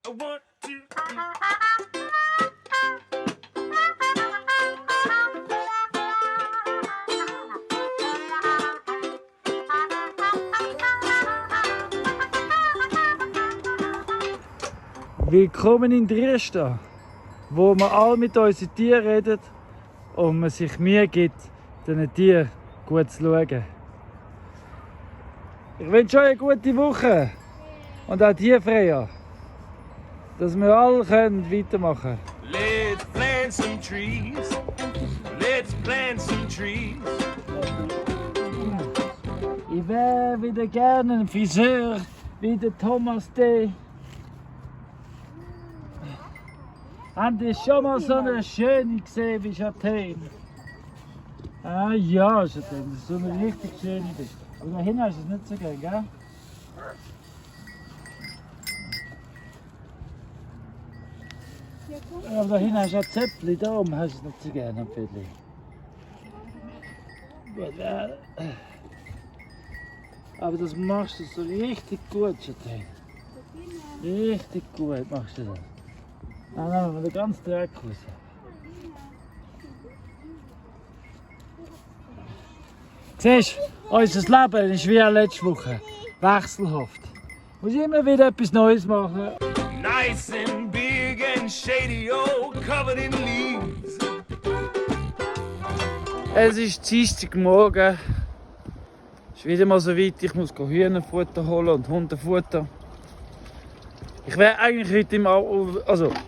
One, two, three. Willkommen in Dresden, wo wir alle mit unseren Tieren reden und man sich Mühe gibt, diesen Tieren gut zu schauen. Ich wünsche euch eine gute Woche und auch dir, Freya, dass wir alle weitermachen können. Let's plant some trees. Let's plant some trees. Ich wäre wieder gerne ein Friseur wie der Thomas D. Habt ihr schon mal so eine schöne gesehen wie Châtain? Ah ja, Châtain, das ist so eine richtig schöne Idee. Aber da hinten ist es nicht so gern, gell? Ja, aber da hinten hast du ein Zäpfchen, da oben hast du es nicht so gern, am Viertel. Aber das machst du so richtig gut, Châtain. Richtig gut machst du das. Dann nehmen wir den ganzen Dreck raus. Siehst du, unser Leben ist wie letzte Woche. Wechselhaft. Du musst immer wieder etwas Neues machen. Nice and big and shady, oh, covered in leaves. Es ist Dienstagmorgen. Es ist wieder mal so weit, ich muss Hühnerfutter holen und Hundefutter. Ich wäre eigentlich heute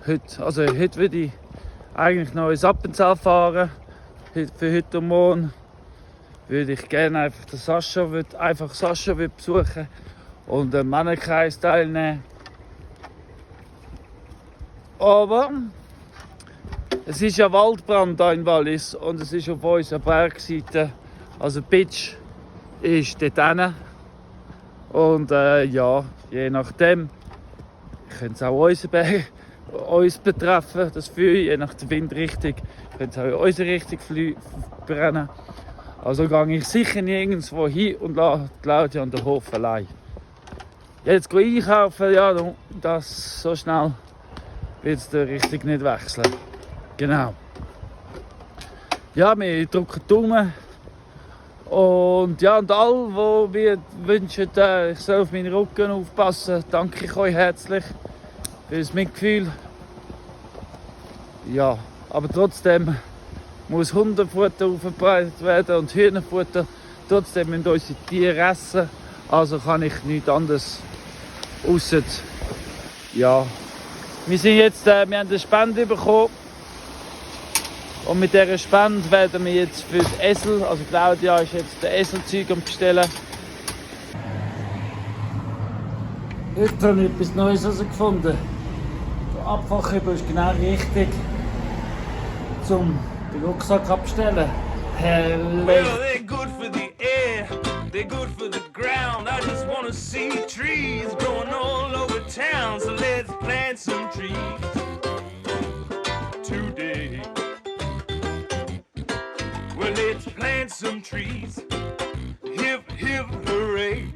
heute würde ich eigentlich noch ins Appenzell fahren. Für heute und morgen würde ich gerne einfach den Sascha besuchen und einen Männerkreis teilnehmen. Aber es ist ja Waldbrand hier in Wallis und es ist auf unserer Bergseite, also Pitch ist dort hinten. Und ja, je nachdem könnte es auch uns betreffen, das Feuer, je nach der Windrichtung, könnte es auch in unsere Richtung brennen. Also gehe ich sicher nirgendwo hin und lasse Claudia an den Hof allein. Jetzt einkaufen, ja, das so schnell wird es die Richtung nicht wechseln. Genau. Ja, wir drücken die Daumen. Und ja, und alle, die mir wünschen, ich soll auf meinen Rücken aufpassen, danke ich euch herzlich für das Mitgefühl. Ja, aber trotzdem muss Hundefutter aufgebreitet werden und Hühnerfutter. Trotzdem müssen unsere Tiere essen. Also kann ich nichts anderes ausser. Ja. Wir haben eine Spende bekommen. Und mit dieser Spende werden wir jetzt für das Esel, also Claudia ist jetzt das Eselzeug am bestellen. Heute habe ich etwas Neues herausgefunden. Der Abfallkübel ist genau richtig, um den Rucksack abzustellen. Well, they're good for the air, they're good for the ground. I just want to see trees growing all over town. So let's plant some trees today. Well, let's plant some trees. Hip, hip, hooray.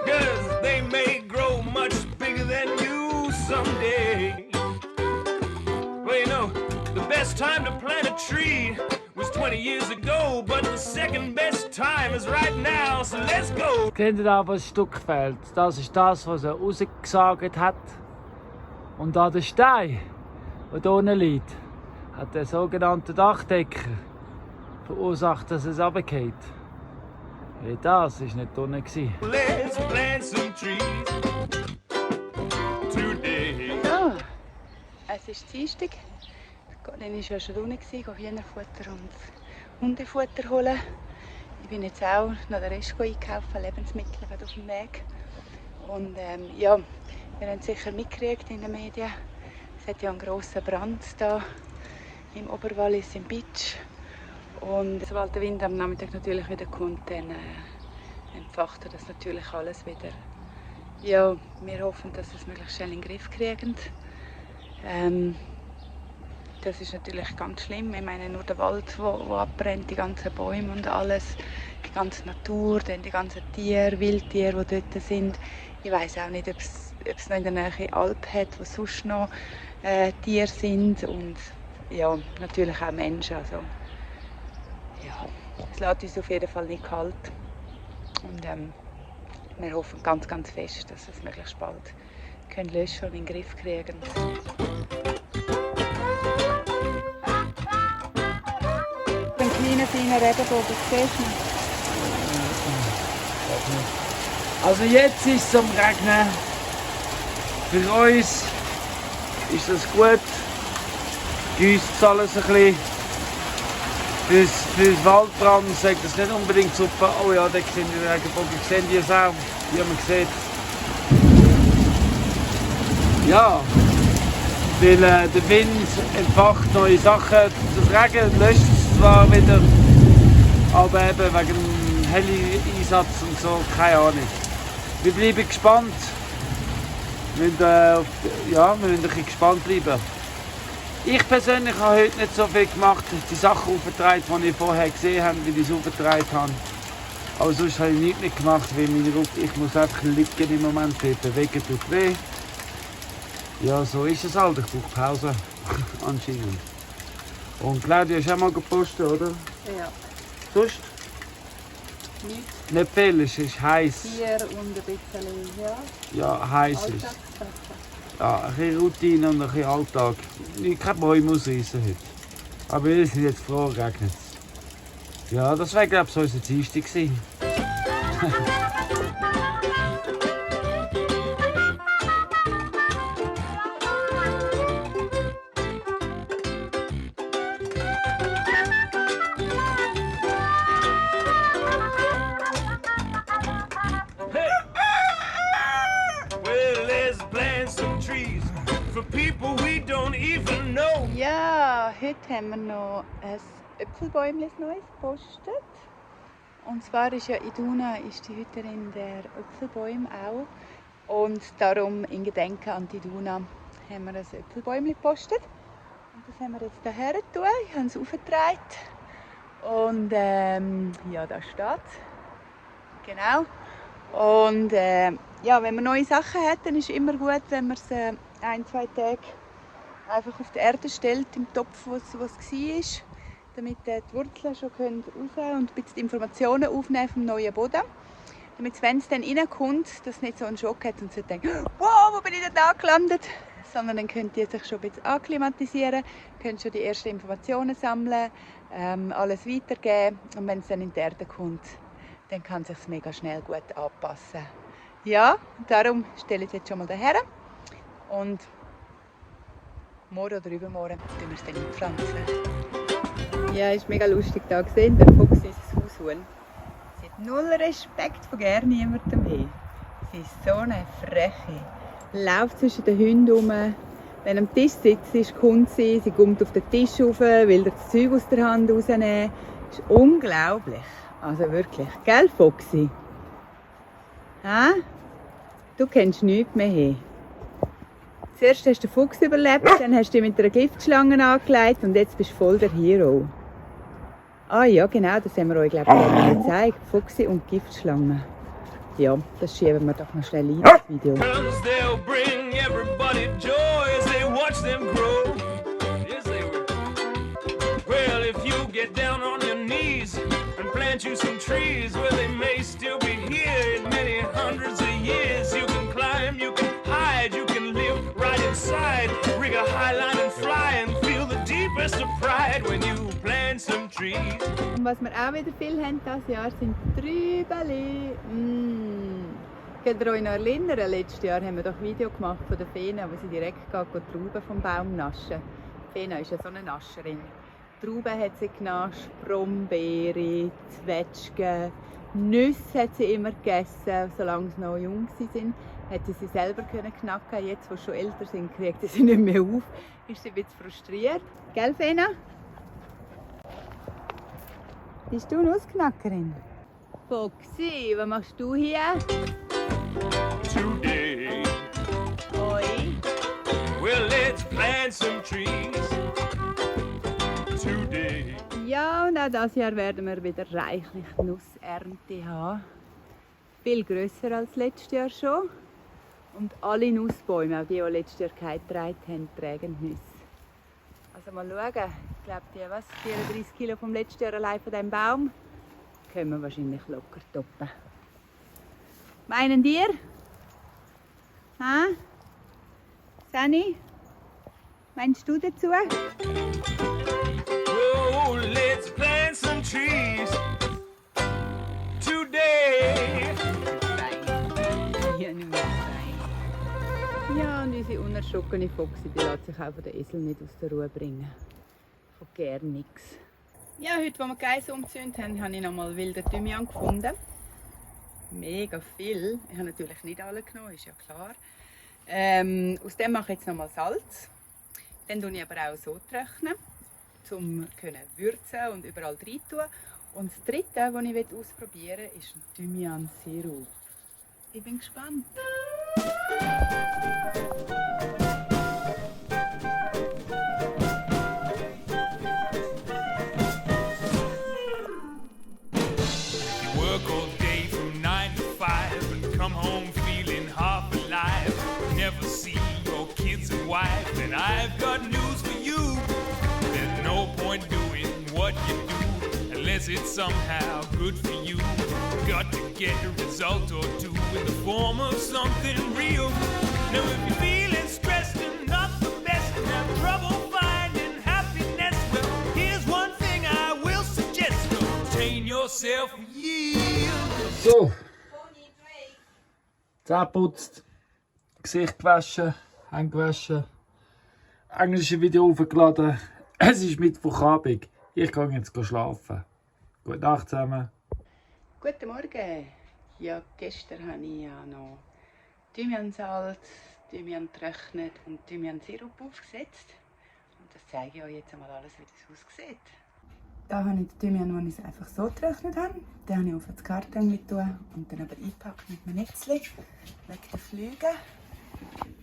Cause they may grow much bigger than you someday. Well, you know, the best time to plant a tree was 20 years ago, but the second best time is right now, so let's go. Kennt ihr da, was ein Stück fehlt? Das ist das, was er rausgesagt hat. Und da der Stein, der hier unten liegt, hat der sogenannte Dachdecker verursacht, dass es runterfällt. Weil das war nicht unten. Let's plant some trees today. So, es ist Dienstag. Dann war ja schon unten, Hühnerfutter und Hundefutter holen. Ich bin jetzt auch noch den Rest einkaufen, Lebensmittel auf dem Weg. Und ja, wir haben es sicher mitgekriegt in den Medien. Es hat ja einen grossen Brand hier im Oberwallis, im Bitsch. Und sobald der Wind am Nachmittag natürlich wieder kommt, dann entfacht er das natürlich alles wieder. Ja, wir hoffen, dass wir es möglichst schnell in den Griff kriegen. Das ist natürlich ganz schlimm. Ich meine, nur der Wald, der abbrennt, die ganzen Bäume und alles, die ganze Natur, dann die ganzen Tiere, Wildtiere, die dort sind. Ich weiß auch nicht, ob es ob es noch in der Nähe Alpen hat, wo sonst noch Tiere sind und ja, natürlich auch Menschen. Also, ja, es lässt uns auf jeden Fall nicht kalt. Und wir hoffen ganz, ganz fest, dass es möglichst bald können löschen und in den Griff kriegen. Ein kleiner, feiner Regenbogen, siehst du? Also jetzt ist es am Regnen. Für uns ist das gut. Gießt es alles ein bisschen. Fürs Waldbrand sagt das nicht unbedingt super. Oh ja, da sehen die Regenbogen. Sehen die es auch, wie man sieht. Ja, weil der Wind entfacht neue Sachen. Das Regen löscht es zwar wieder, aber eben wegen dem Heli-Einsatz und so, keine Ahnung. Wir bleiben gespannt. Wir müssen ein bisschen gespannt bleiben. Ich persönlich habe heute nicht so viel gemacht, die Sachen aufgetragen, die ich vorher gesehen habe, wie ich sie aufgetragen habe. Aber sonst habe ich nichts mehr gemacht, weil ich muss einfach liegen im Moment, bewegen tut weh. Ja, so ist es halt, ich brauche Pause, anscheinend. Und Claudia ist auch mal gepostet, oder? Ja. Sonst? Nichts. Nicht viel, es ist heiß. Tier und ein bisschen, ja. Ja, heiß ist. Alltagssachen. Ja, ein bisschen Routine und ein bisschen Alltag. Ich kann Bäume ausreißen heute. Aber wir sind jetzt froh, regnet es. Ja, das wäre, glaube ich, so unser Dienstag gewesen. Well, let's plant some trees for people we don't even know. Ja, heute haben wir noch ein Äpfelbäumchen Neues gepostet. Und zwar ist ja Iduna ist die Hüterin der Äpfelbäume auch. Und darum in Gedenken an die Iduna haben wir ein Äpfelbäumchen gepostet. Und das haben wir jetzt hierher getan. Ich habe es aufgetragen. Und ja, da steht es. Genau. Und ja, wenn man neue Sachen hat, dann ist es immer gut, wenn man es 1-2 Tage einfach auf die Erde stellt, im Topf, wo es war, damit die Wurzeln schon raus und ein bisschen Informationen aufnehmen vom neuen Boden. Damit, wenn es dann reinkommt, dass es nicht so einen Schock hat und sie denkt, wow, wo bin ich denn da gelandet? Sondern dann könnt ihr sich schon ein bisschen akklimatisieren, könnt schon die ersten Informationen sammeln, alles weitergeben. Und wenn es dann in die Erde kommt, dann kann es sich mega schnell gut anpassen. Ja, darum stelle ich es jetzt schon mal daher. Und morgen oder übermorgen tun wir es dann einpflanzen. Ja, ist mega lustig da gesehen, der Fuchs ist das Haushuhn. Sie hat null Respekt von gar niemandem her. Sie ist so eine Freche. Läuft zwischen den Hunden rum. Wenn am Tisch sitzt, kommt sie kommt auf den Tisch rauf, will das Zeug aus der Hand rausnehmen. Das ist unglaublich. Also wirklich. Gell, Foxy? Ha? Du kennst nichts mehr hier. Zuerst hast du den Fuchs überlebt, dann hast du dich mit einer Giftschlange angelegt und jetzt bist du voll der Hero. Ah ja, genau, das haben wir euch, glaube ich, gezeigt. Fuchsi und Giftschlange. Ja, das schieben wir doch noch schnell ein, das Video. Cause they'll bring everybody joy as they watch them grow. Yes, they will. Well, if you get down on your knees and plant you some trees, well, they may still be here in many hundreds of years. You can climb, you can hide, you can live right inside. Rig a high line and fly and feel the deepest of pride when you plant some trees. Und was wir auch wieder viel haben dieses Jahr sind Trübeli. Könnt ihr euch noch erinnern? Letztes Jahr haben wir doch ein Video gemacht von der Fena, wo sie direkt Trauben vom Baum naschen. Fena ist ja so eine Nascherin. Trauben hat sie genascht, Brombeere, Zwetschgen, Nüsse hat sie immer gegessen, solange sie noch jung waren. Hätte sie selber knacken. Jetzt, wo sie schon älter sind, kriegt sie nicht mehr auf. Ist sie ein bisschen frustriert. Gell, Fena? Bist du Nussknackerin? Foxy, was machst du hier? Today, Oi. well, let's plant some trees. Today. Ja, und auch dieses Jahr werden wir wieder reichlich Nussernte haben. Viel grösser als letztes Jahr schon. Und alle Nussbäume, auch die letztes Jahr getragen haben, tragen Nüsse. Also mal schauen, ich glaube, die 34 Kilo vom letzten Jahr allein von diesem Baum können wir wahrscheinlich locker toppen. Meinen dir? Ha? Sani? Meinst du dazu? Oh, let's plant some trees today. Ja, und unsere unerschrockene Foxy, die lässt sich auch von den Esel nicht aus der Ruhe bringen. Von gern nichts. Ja, heute, als wir die Geiss umgezündet haben, habe ich noch mal wilden Thymian gefunden. Mega viel. Ich habe natürlich nicht alle genommen, ist ja klar. Aus dem mache ich jetzt noch mal Salz. Dann tue ich aber auch so trocknen, um zu würzen und überall rein tun. Und das dritte, das ich ausprobieren will, ist ein Thymian-Sirup. Ich bin gespannt. Work all day from 9 to 5 and come home feeling half alive. Never see your kids and wife, and I've got news for you. There's no point doing what you do unless it's somehow good for you. Got to get a result or two in the form of something real. Now if you're feeling stressed and not the best and have trouble finding happiness, well, here's one thing I will suggest. Contain yourself and yield. So. Zähne geputzt, Gesicht gewaschen, Hände gewaschen, englische Video aufgeladen. Es ist Mittwochabend. Ich gehe jetzt schlafen. Gute Nacht zusammen. Guten Morgen. Ja, gestern habe ich ja noch Thymiansalz, Thymian getrocknet und Thymian-Sirup aufgesetzt. Und das zeige ich euch jetzt einmal alles, wie das aussieht. Da habe ich den Thymian, den ich einfach so getrocknet habe. Den habe ich auf das Karton getan und dann aber eingepackt mit einem Netzchen wegen der Flüge.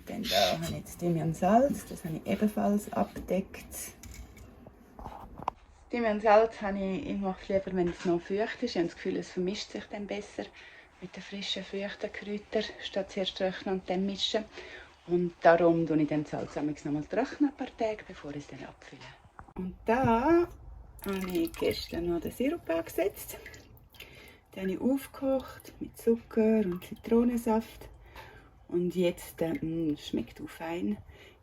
Dann da habe ich das Thymiansalz, das habe ich ebenfalls abgedeckt. Thymiansalz ich mache es lieber, wenn es noch feucht ist. Ich habe das Gefühl, es vermischt sich dann besser mit den frischen, feuchten Kräutern, statt zuerst trocknen und dann mischen. Und darum tue ich den Salz noch mal trocknen ein paar Tage, bevor ich es dann abfülle. Und da habe ich gestern noch den Sirup angesetzt. Den habe ich aufgekocht mit Zucker und Zitronensaft. Und jetzt schmeckt er fein.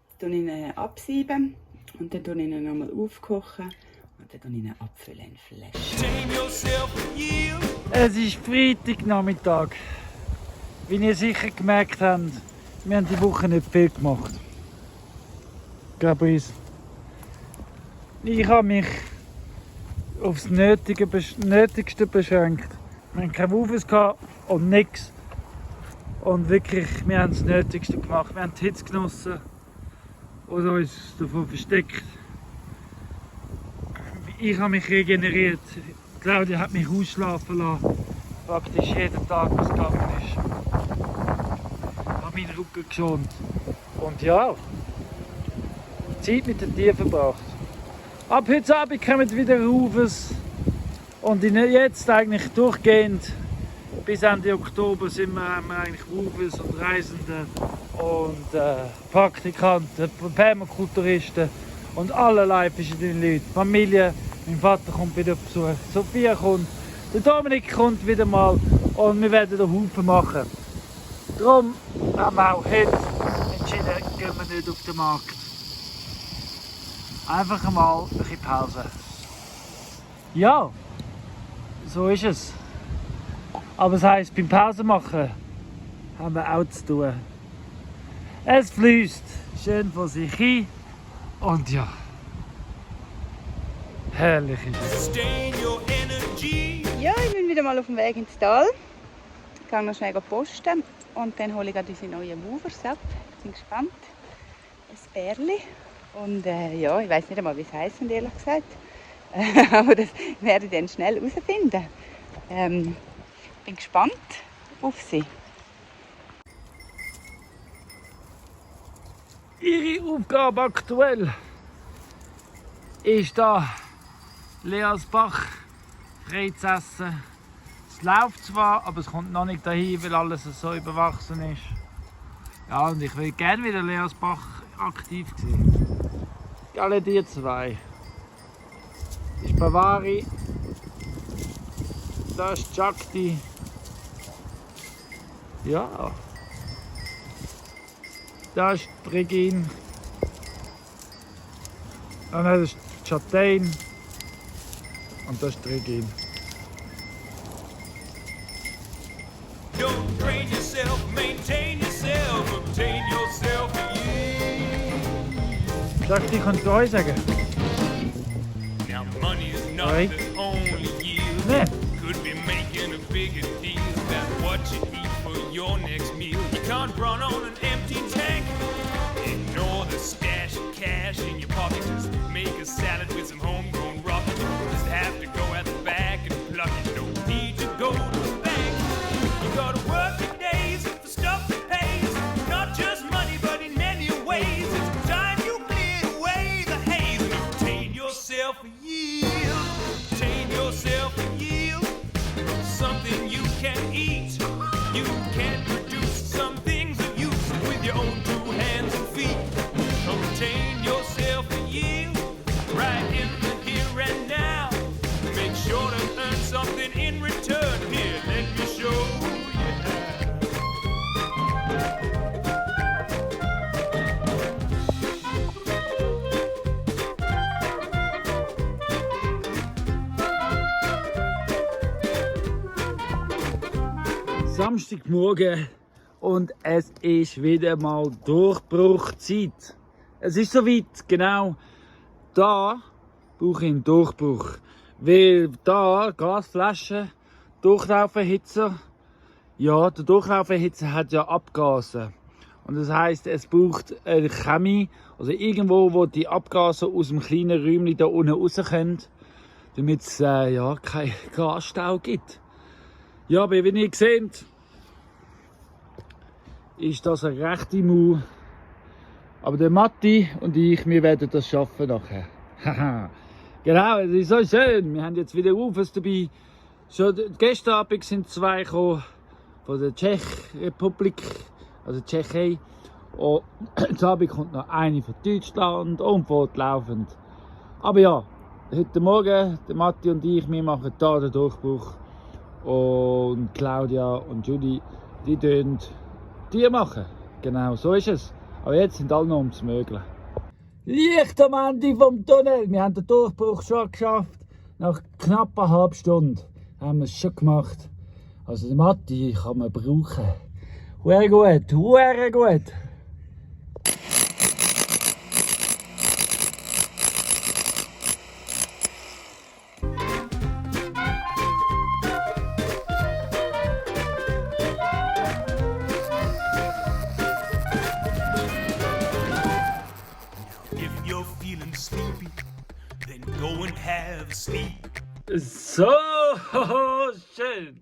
Jetzt tue ich ihn absieben und dann tue ich ihn nochmal aufkochen. Und dann tue ich ihn abfüllen in Flaschen. Es ist Freitagnachmittag. Wie ihr sicher gemerkt habt, wir haben die Woche nicht viel gemacht. Glaube ich. Ich habe mich aufs Nötigste beschränkt. Wir hatten keine Wufes und nichts. Und wirklich, wir haben das Nötigste gemacht. Wir haben die Hitze genossen oder uns davon versteckt. Ich habe mich regeneriert. Claudia hat mich ausschlafen lassen. Praktisch jeden Tag, was gegangen ist. Ich habe meinen Rücken geschont. Und ja, Zeit mit den Tieren verbracht. Ab heute Abend kommen wieder Rufes. Und jetzt eigentlich durchgehend bis Ende Oktober haben wir eigentlich Rufes und Reisende und Praktikanten, Permakulturisten und allerlei verschiedene Leute. Familie, mein Vater kommt wieder auf Besuch, Sophia kommt, der Dominik kommt wieder mal und wir werden einen Haufen machen. Darum haben wir auch heute entschieden, gehen wir nicht auf den Markt. Einfach einmal ein bisschen Pause. Ja, so ist es. Aber das heisst, beim Pause machen haben wir auch zu tun. Es fließt schön vor sich hin und ja, herrlich ist es. Ja, ich bin wieder mal auf dem Weg ins Tal. Ich gehe noch schnell posten und dann hole ich gerade unsere neuen Woofers ab. Ich bin gespannt. Ein Bärli. Und ja, ich weiß nicht einmal, wie es heisst, ehrlich gesagt. Aber das werde ich dann schnell herausfinden. Ich bin gespannt auf sie. Ihre Aufgabe aktuell ist da Leas Bach frei zu essen. Es läuft zwar, aber es kommt noch nicht dahin, weil alles so überwachsen ist. Ja, und ich will gerne wieder Leersbach aktiv sehen. Alle die zwei. Das ist Bavari. Das ist Shakti. Ja. Das ist Regin. Und das ist Chatain. Und das ist Regin. Don't drain yourself, maintain yourself, obtain yourself a yield. Shakti, kannst du euch sagen? Now money is not Right. the only yield. Nee. Could be making a bigger deal about what you eat for your next meal. You can't run on an empty tank. Ignore the stash of cash in your pocket. Just make a salad with some homegrown rocket. Just have to go out the back and pluck it. No need to go to the bank. You gotta work your days for stuff that pays. Not just money, but in many ways. It's time you clear away the haze and obtain yourself a yield. Obtain yourself a yield from something you can eat. You can produce some things of use with your own 2 hands and feet. Obtain yourself a yield right in the here and now. Make sure to earn something in return. Here, let me show you how. Samstagmorgen und es ist wieder mal Durchbruchzeit. Es ist soweit, genau. Da brauche ich einen Durchbruch. Weil da Gasflaschen, Durchlauferhitzer, ja, der Durchlauferhitzer hat ja Abgase. Und das heisst, es braucht eine Chemie, also irgendwo, wo die Abgase aus dem kleinen Räumchen da unten raus können, damit es ja, keinen Gasstau gibt. Ja, aber wie ihr seht, ist das eine rechte Mau. Aber der Matti und ich, wir werden das schaffen nachher. Haha. Genau, es ist so schön. Wir haben jetzt wieder Ufers dabei. Schon gestern Abend sind 2 gekommen von der Tschechrepublik, also Tschechei. Und heute Abend kommt noch eine von Deutschland und fortlaufend. Aber ja, heute Morgen, der Matti und ich, wir machen hier den Durchbruch. Und Claudia und Judy, die machen. Genau, so ist es. Aber jetzt sind alle noch ums Mögeln. Licht am Ende vom Tunnel. Wir haben den Durchbruch schon geschafft. Nach knapp einer halben Stunde haben wir es schon gemacht. Also den Matti kann man brauchen. Sehr gut, sehr gut. If you're feeling sleepy, then go and have a sleep. So schön.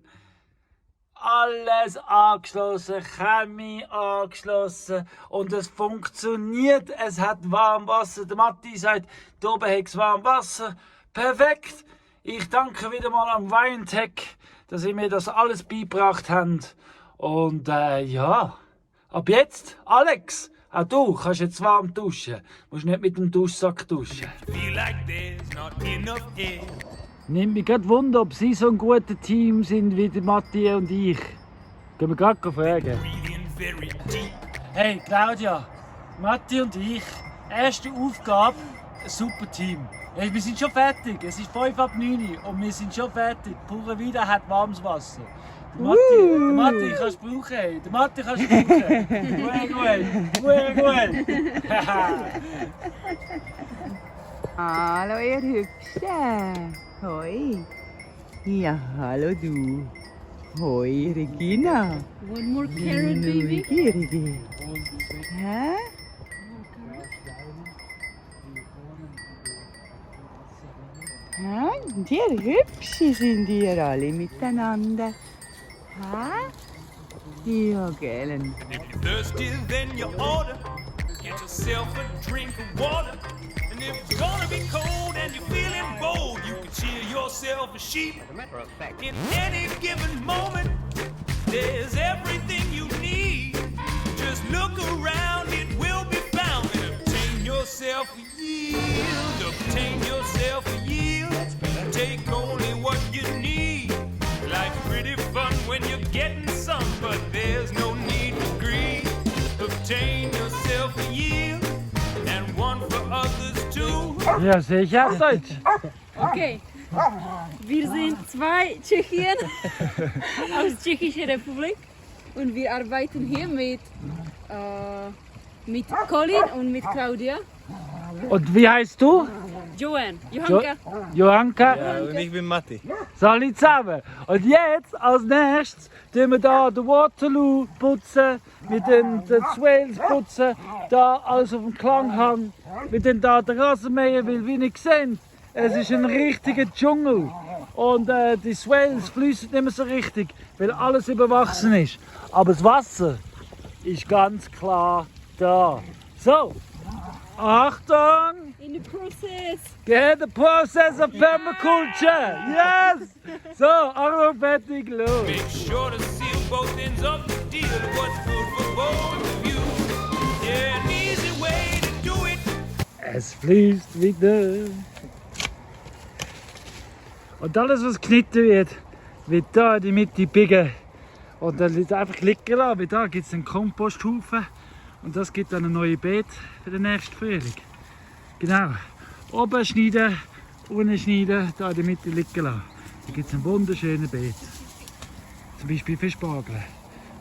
Alles angeschlossen, Chemie angeschlossen und es funktioniert. Es hat Warmwasser. Der Matti sagt, da oben hat es Warmwasser. Perfekt. Ich danke wieder mal am Wintec, dass ihr mir das alles beigebracht habt. Und ja, ab jetzt, Alex, auch du kannst jetzt warm duschen. Du musst nicht mit dem Duschsack duschen. Feel like there's not enough air. Nimmt mich gerade Wunder, ob Sie so ein gutes Team sind wie der Matti und ich. Können wir gerade fragen. Breathing very deep. Hey Claudia, Matti und ich, erste Aufgabe, ein super Team. Hey, wir sind schon fertig, es ist 5 ab 9 und wir sind schon fertig. Pure Wieder hat warmes Wasser. Der Matti kannst du brauchen, hey. Der Matti kannst du brauchen. Sehr gut. Hallo ihr Hübschen. Hoi. Ja, hallo du. Hoi Regina. One more carrot, baby. Gierige. Hä? Hä? Sind ihr hübsche, sind ihr alle miteinander? Hä? Ja, gellen. If you're thirsty, then you order. Get yourself a drink of water. And if it's gonna be cold and you're feeling bold, you can cheer yourself a sheep. In any given moment, there's everything you need. Just Look around, it will be found. And obtain yourself a yield. Obtain yourself a yield. Take only what you need. Life's pretty fun when you're getting some, but there's no need for greed. Obtain yourself a yield and one for others too. Ja, sicher auf Deutsch. Okay. Wir sind zwei Tschechien aus Tschechischer Republik und wir arbeiten hier mit Colin und mit Claudia. Und wie heißt du? Joanne, Johanka. Johanka. Ja, und ich bin Matti. So, alle zusammen. Und jetzt, als nächstes, tun wir hier den Waterloo putzen, mit den Swales putzen, da alles auf dem Klanghang, mit den da den Rasenmäher, weil wie ihr seht, es ist ein richtiger Dschungel. Und die Swales fließen nicht mehr so richtig, weil alles überwachsen ist. Aber das Wasser ist ganz klar da. So, Achtung! In the process. Get the process of permaculture! Yes! So, Achtung, fertig, los! Make sure to seal both ends of the deal. What's good for both of you? Yeah, an easy way to do it. Es fließt wieder. Und alles, was geschnitten wird da in die Mitte biegen. Und dann liegt einfach liegen lassen, weil da gibt es einen Komposthaufen. Und das gibt dann ein neues Beet für den nächsten Frühling. Genau. Oben schneiden, unten schneiden, da in der Mitte liegen lassen. Da gibt es ein wunderschönes Beet. Zum Beispiel für Spargel.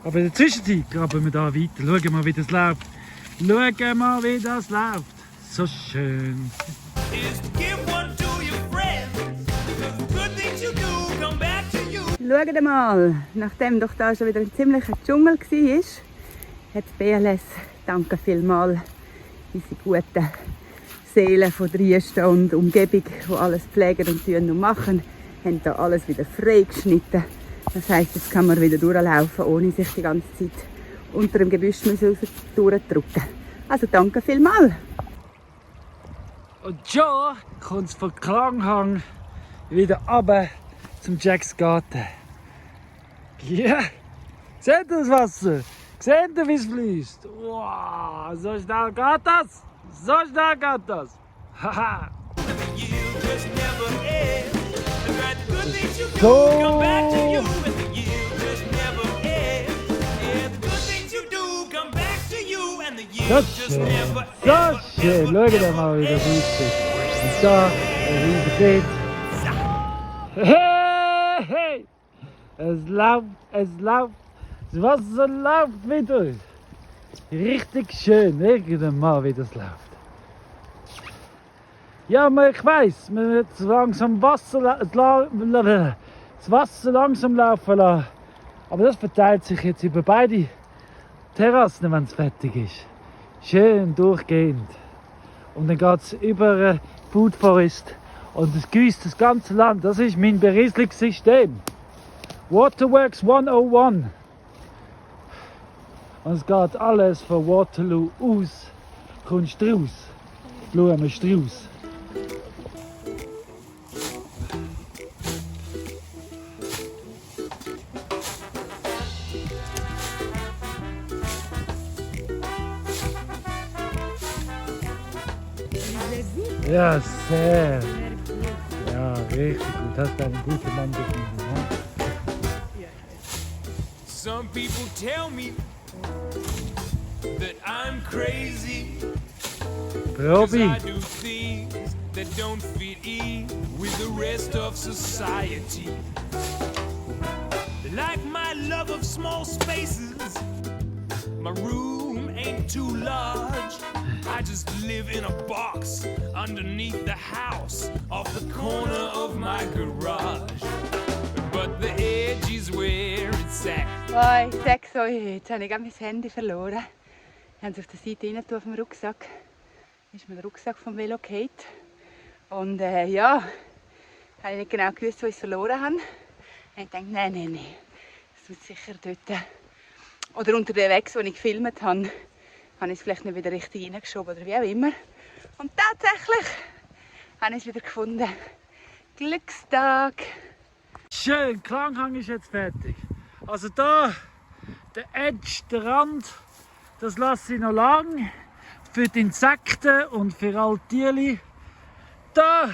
Aber in der Zwischenzeit graben wir da weiter. Schauen wir mal, wie das läuft. Schauen mal, wie das läuft. So schön. Is to give one to your friends. Because the good things you do come back to you. Schaut mal, nachdem doch da schon wieder ein ziemlicher Dschungel war, hat BLS, danke vielmals, unsere guten Seelen von Dresden und Umgebung, die alles pflegen und tun und machen, haben da alles wieder freigeschnitten. Das heisst, jetzt kann man wieder durchlaufen, ohne sich die ganze Zeit unter dem Gebüsch durchdrücken. Also danke vielmals. Und schon kommt es vom Klanghang wieder runter zum Jacks Garten. Ja, seht ihr das Wasser? Seht ihr, wie es fließt? Wow, so schnell geht das! So schnell geht das! Haha! You just never end. And right, the good things you do So. come back to you. And the year just never end. Yeah, the good things you do come back to you. And the year Das just schön! never So schön! Schaut ihr mal, wie das aussieht. Und da, ein riesiges Beet. Hey, hey! Es läuft, es läuft. Das Wasser läuft wieder. Richtig schön. Schaut mal, wie das läuft. Ja, aber ich weiss, man wird langsam das Wasser langsam laufen lassen. Aber das verteilt sich jetzt über beide Terrassen, wenn es fertig ist. Schön durchgehend. Und dann geht es über Food Forest und es gießt das ganze Land. Das ist mein Berieselungssystem. Waterworks 101. Und es geht alles von Waterloo aus. Kommt Strauß. Blumenstrauß. Ja, sehr. Ja, richtig gut. Hast einen guten Mann gefunden. Ne? Some people tell me that I'm crazy. 'Cause Probi. I do things that don't fit in with the rest of society. Like my love of small spaces. My room ain't too large. I just live in a box underneath the house off the corner of my garage. But the edge is where it's at. Oh, ich sag's euch, jetzt habe ich gerade mein Handy verloren. Ich habe es auf der Seite rein auf dem Rucksack. Da ist mir der Rucksack vom Velo gefallen. Und ja, habe ich nicht genau gewusst, wo ich es verloren habe. Und ich dachte, nein. Das muss sicher dort. Oder unterwegs, wo ich gefilmt habe, habe ich es vielleicht nicht wieder richtig reingeschoben oder wie auch immer. Und tatsächlich habe ich es wieder gefunden. Glückstag! Schön, Klanghang ist jetzt fertig. Also da, der Edge, der Rand Das lasse ich noch lang für die Insekten und für alle Tiere. Da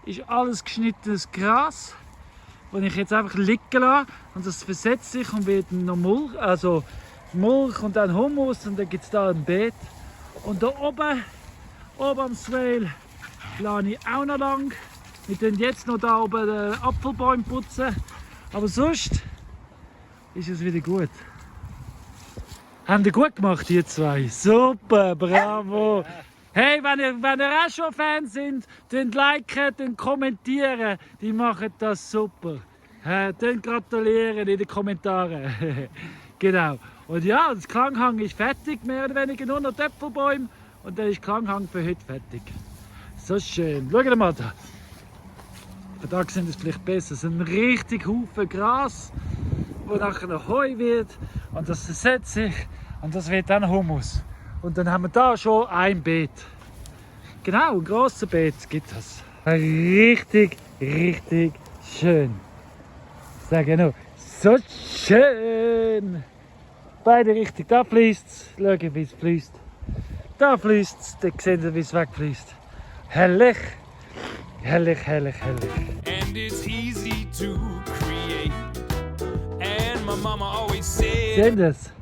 ist alles geschnittenes Gras, das ich jetzt einfach liegen lasse. Und das versetzt sich und wird noch Mulch, also Mulch und dann Humus und dann gibt es da ein Beet. Und da oben am Swale lasse ich auch noch lang. Wir tun jetzt noch da oben den Apfelbäume putzen. Aber sonst ist es wieder gut. Haben ihr gut gemacht, ihr zwei? Super, bravo! Hey, wenn ihr auch schon Fans sind, dann liken, dann kommentieren. Die machen das super. Dann gratulieren in den Kommentaren. Genau. Und ja, das Klanghang ist fertig, mehr oder weniger nur noch die Äpfelbäume. Und dann ist Klanghang für heute fertig. So schön. Schaut mal da. Da sehen es vielleicht besser. Es ist ein richtig Haufen Gras, wo nachher noch Heu wird. Und das setzt sich. Und das wird dann Humus. Und dann haben wir da schon ein Beet. Genau, ein grosses Beet gibt es. Richtig, richtig schön. Ich sage nur, so schön. Beide Richtungen. Da fließt es. Schaut, wie es fließt. Da fließt es. Da seht ihr, wie es wegfließt. Herrlich. Herrlich, herrlich, herrlich. And it's easy to create. And my mama always said. Seht ihr es?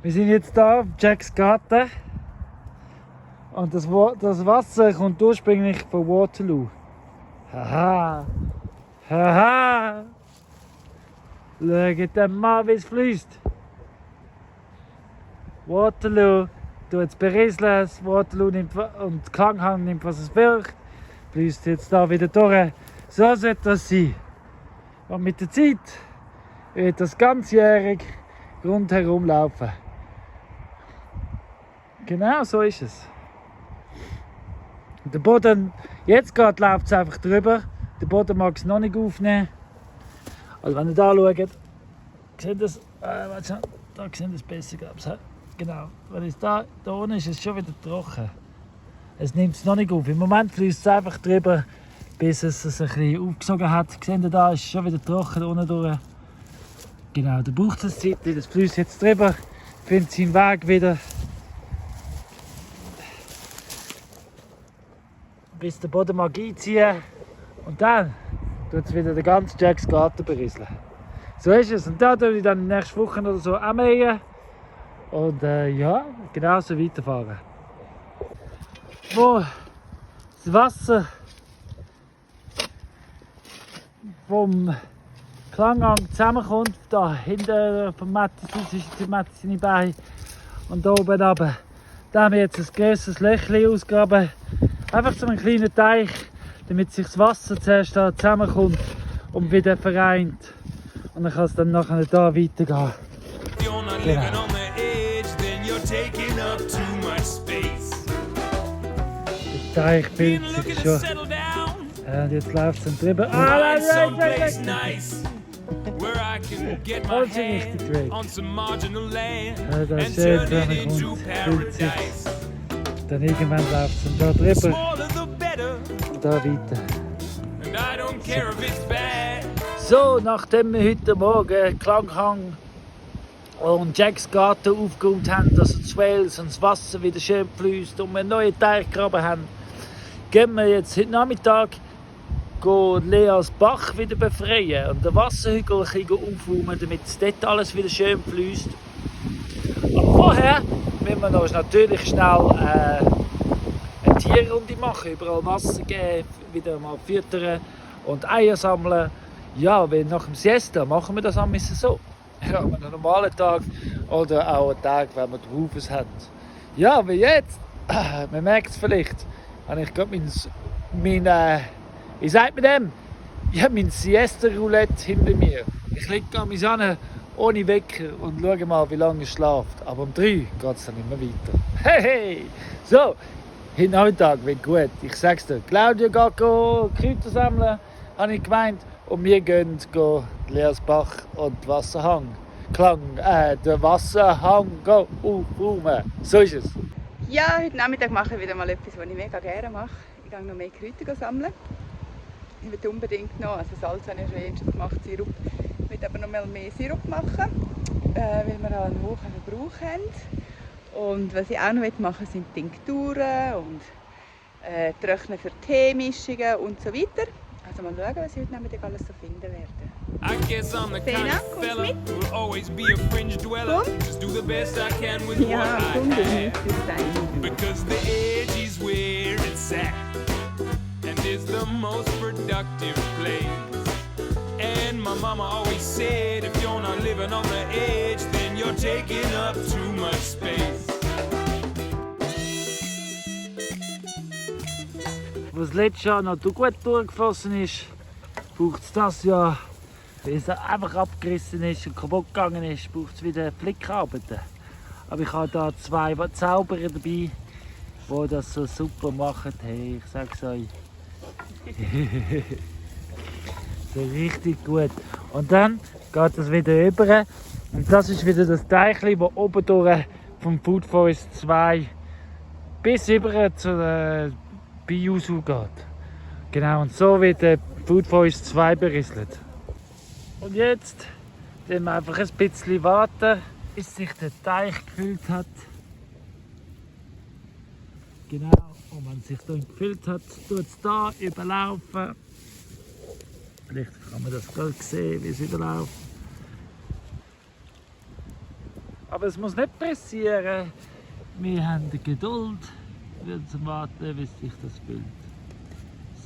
Wir sind jetzt da auf Jacks Garten. Und das Wasser kommt ursprünglich von Waterloo. Haha! Haha! Schaut mal, wie es fließt. Waterloo tut es berieseln, Waterloo nimmt und Klanghang nimmt, was es will. Fließt jetzt da wieder durch. So sollte das sein. Und mit der Zeit wird das ganzjährig rundherum laufen. Genau so ist es. Der Boden, jetzt gerade läuft es einfach drüber. Der Boden mag es noch nicht aufnehmen. Also wenn ihr da schaut, seht ihr es, da seht ihr es besser, glaube ich. Genau, weil es da unten ist es schon wieder trocken. Es nimmt es noch nicht auf. Im Moment fließt es einfach drüber, bis es ein bisschen aufgesogen hat. Seht ihr, da ist es schon wieder trocken unten durch. Genau, da braucht es Zeit, das fließt jetzt drüber, findet seinen Weg wieder. Bis der Boden mag einziehen und dann tut es wieder den ganzen Jacks Garten berieseln. So ist es. Und da tue ich dann nächste Woche oder so auch mähen. Und ja, genauso weiterfahren. Wo das Wasser vom Klanghang zusammenkommt, da hinten vom Mattis, das ist die Mattis seine Beine. Und da oben runter, da haben wir jetzt ein grosses Löchchen ausgegraben. Einfach so einen kleinen Teich, damit sich das Wasser zuerst da zusammenkommt und wieder vereint. Und dann kann es dann nachher da weitergehen. Genau. Der Teich bildet sich schon. Und jetzt läuft es dann drüber. Ah, nein, alles richtig weg. Ja, da ist schön zusammenkommt, bildet sich. Dann irgendwann läuft es dann da drüber und da weiter. So, nachdem wir heute Morgen Klanghang und Jacks Garten aufgeräumt haben, dass das Wales und das Wasser wieder schön fließt und wir einen neuen Teich gegraben haben, gehen wir jetzt heute Nachmittag Leas Bach wieder befreien und den Wasserhügel aufräumen, damit dort alles wieder schön fließt. Aber vorher müssen wir noch natürlich schnell eine Tierrunde machen, überall Wasser geben, wieder mal füttern und Eier sammeln. Ja, weil nach dem Siesta machen wir das am so. Ja, an einem normalen Tag oder auch einen Tag, wenn wir die Hufes haben. Ja, wie jetzt, man merkt es vielleicht, habe ich gerade wie sagt man dem? Ich habe mein Siesta-Roulette hinter mir. Ich liege an mich an, ohne Wecker und schaue mal, wie lange es schläft. Aber um 3 geht es dann immer weiter. Hey, hey! So, heute Nachmittag wird gut. Ich sag's dir, Claudia geht Kräuter sammeln, habe ich gemeint. Und wir gehen Leas Bach und Wasserhang. Den Wasserhang aufräumen. So ist es. Ja, heute Nachmittag mache ich wieder mal etwas, was ich mega gerne mache. Ich gehe noch mehr Kräuter sammeln. Ich will unbedingt noch, also Salz habe ich schon jetzt gemacht, Sirup. Ich will aber noch mal mehr Sirup machen, weil wir auch einen hohen Verbrauch haben. Und was ich auch noch machen möchte, sind Tinkturen und Trocknen für Teemischungen und so weiter. Also mal schauen, was ich heute Nachmittag alles so finden werde. I guess I'm the kind Sena, of kommst fella mit? who'll always be a fringe dweller. Komm. Just do the best I can with Ja, what komm, I genieß have. es einfach. Because the edge is where it's at, and it's the most productive place. And my mama always said, if you're not living on the edge, then you're taking up too much space. Was letztes Jahr noch gut durchgeflossen ist, braucht es das Jahr, weil es einfach abgerissen ist und kaputt gegangen ist, braucht es wieder Flickarbeiten. Aber ich habe da 2 Zauberer dabei, die das so super machen. Hey, ich sag's euch. So richtig gut. Und dann geht es wieder rüber. Und das ist wieder das Teichli, das oben durch vom Food Forest 2 bis über zu der Biusu geht. Genau, und so wird der Food Forest 2 berieselt. Und jetzt werden wir einfach ein bisschen warten, bis sich der Teich gefüllt hat. Genau, und wenn es sich dann gefüllt hat, tut es hier überlaufen. Vielleicht kann man das gerade sehen, wie es überläuft. Aber es muss nicht passieren. Wir haben die Geduld, zu warten, bis sich das füllt.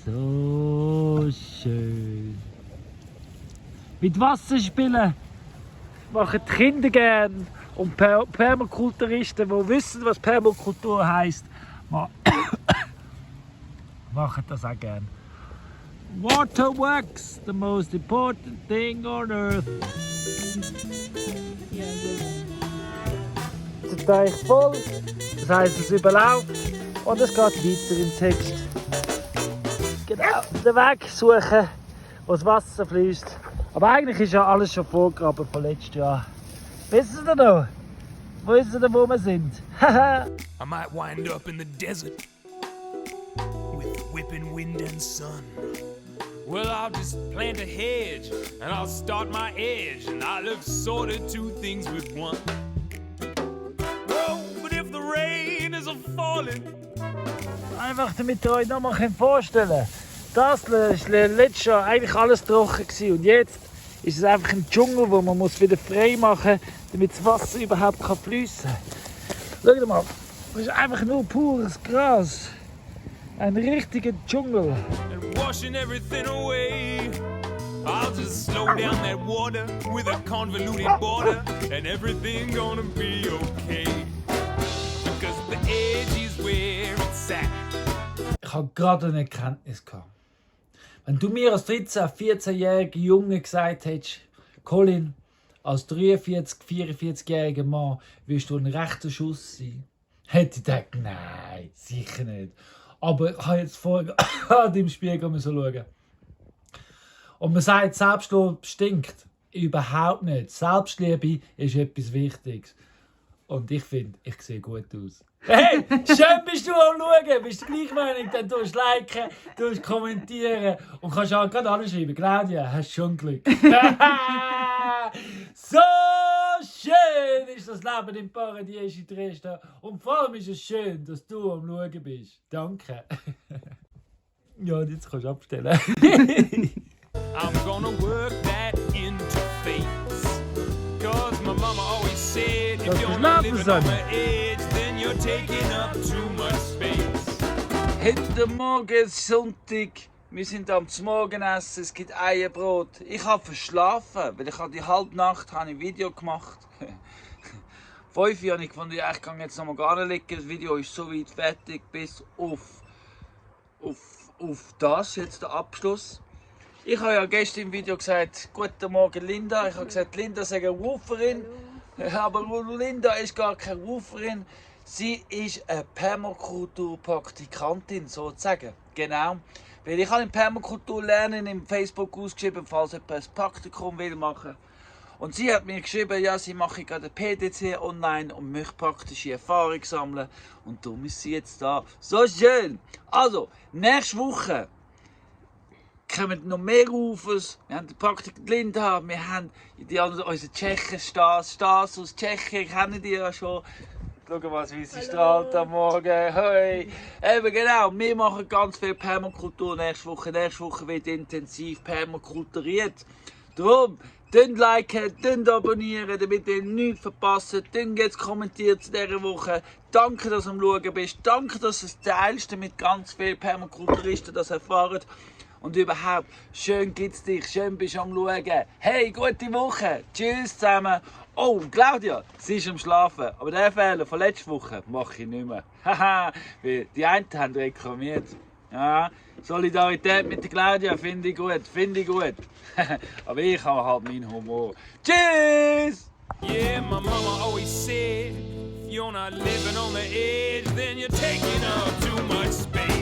So schön. Mit Wasser spielen machen die Kinder gern. Und Permakulturisten, die wissen, was Permakultur heisst, machen das auch gern. Waterworks, the most important thing on earth. Der Teich voll, das heisst, es überläuft und es geht weiter im Text. Genau, den Weg suchen, wo das Wasser fließt. Aber eigentlich ist ja alles schon vorgegraben von letztes Jahr. Wissen Sie noch? Wissen Sie, wo wir sind? I might wind up in the desert with whipping wind and sun. Well, I'll just plant a hedge and I'll start my edge and I'll have sorted 2 things with one. Oh, but if the rain is a falling, Einfach damit ihr euch noch mal vorstellen könnt. Das war letztes Jahr eigentlich alles trocken gewesen. Und jetzt ist es einfach ein Dschungel, wo man muss wieder frei machen muss, damit das Wasser überhaupt fließen kann. Schaut mal, das ist einfach nur pures Gras. Ein richtiger Dschungel. and washing everything away, I'll just slow down that water with a convoluted border and everything gonna be okay. Because the edge is where it's at. Ich habe gerade eine Erkenntnis gehabt. Wenn du mir als 13-, 14-jähriger Junge gesagt hättest, Colin, als 43-, 44-jähriger Mann wirst du ein rechter Schuss sein, hätte ich gedacht, nein, sicher nicht. Aber ich habe jetzt vorher gerade im Spiegel schauen. Und man sagt, Selbstlob stinkt. Überhaupt nicht. Selbstliebe ist etwas Wichtiges. Und ich finde, ich sehe gut aus. Hey, schön bist du am Schauen. Bist du gleich Meinung? Dann tust du liken, tust kommentieren und kannst auch gerade anschreiben. Claudia, hast schon Glück. So schön ist das Leben im Paradies in Dresden. Und vor allem ist es schön, dass du am Schauen bist. Danke. Ja, jetzt kannst du abstellen. I'm gonna work that into face. Cause my mama always said, if Das you're ist not living on Sonne. the edge, then you're taking up too much space. Heute Morgen ist Sonntag. Wir sind am Morgenessen. Es gibt Eierbrot. Ich habe verschlafen, weil ich die halbe Nacht ein Video gemacht. 5 Uhr habe ich gefunden, ja, ich kann jetzt noch mal gar nicht liegen. Das Video ist so weit fertig, bis auf das jetzt der Abschluss. Ich habe ja gestern im Video gesagt, guten Morgen Linda. Ich habe gesagt, Linda sei eine Wooferin. Aber Linda ist gar keine Wooferin. Sie ist eine Permakultur-Praktikantin sozusagen. Genau. Weil ich habe in Permakultur lernen im Facebook ausgeschrieben, falls jemand ein Praktikum will machen. Und sie hat mir geschrieben, ja, sie mache gerade ein PDC online und möchte praktische Erfahrung sammeln. Und darum ist sie jetzt da. So schön! Also, nächste Woche kommen noch mehr Rufers. Wir haben den Praktiker Linda, wir haben unsere Tschechen, Stas aus Tschechien, kennen die ja schon. Schau mal, wie sie strahlt am Morgen. Hey. Eben genau, wir machen ganz viel Permakultur nächste Woche. Nächste Woche wird intensiv permakulturiert. Darum, liken, abonnieren, damit ihr nichts verpasst. Jetzt kommentiert zu dieser Woche. Danke, dass du am Schauen bist. Danke, dass du es teilst, damit ganz viele Permakulturisten das erfahren. Und überhaupt, schön gibt's dich, schön bist du am Schauen. Hey, gute Woche. Tschüss zusammen. Oh, Claudia, sie ist am Schlafen. Aber den Fehler von letzter Woche mache ich nicht mehr. Haha, weil die einen haben reklamiert. Ja, Solidarität mit der Claudia finde ich gut, finde ich gut. Aber ich habe halt meinen Humor. Tschüss! Yeah, my mama always said, if you're not living on the edge, then you're taking up too much space.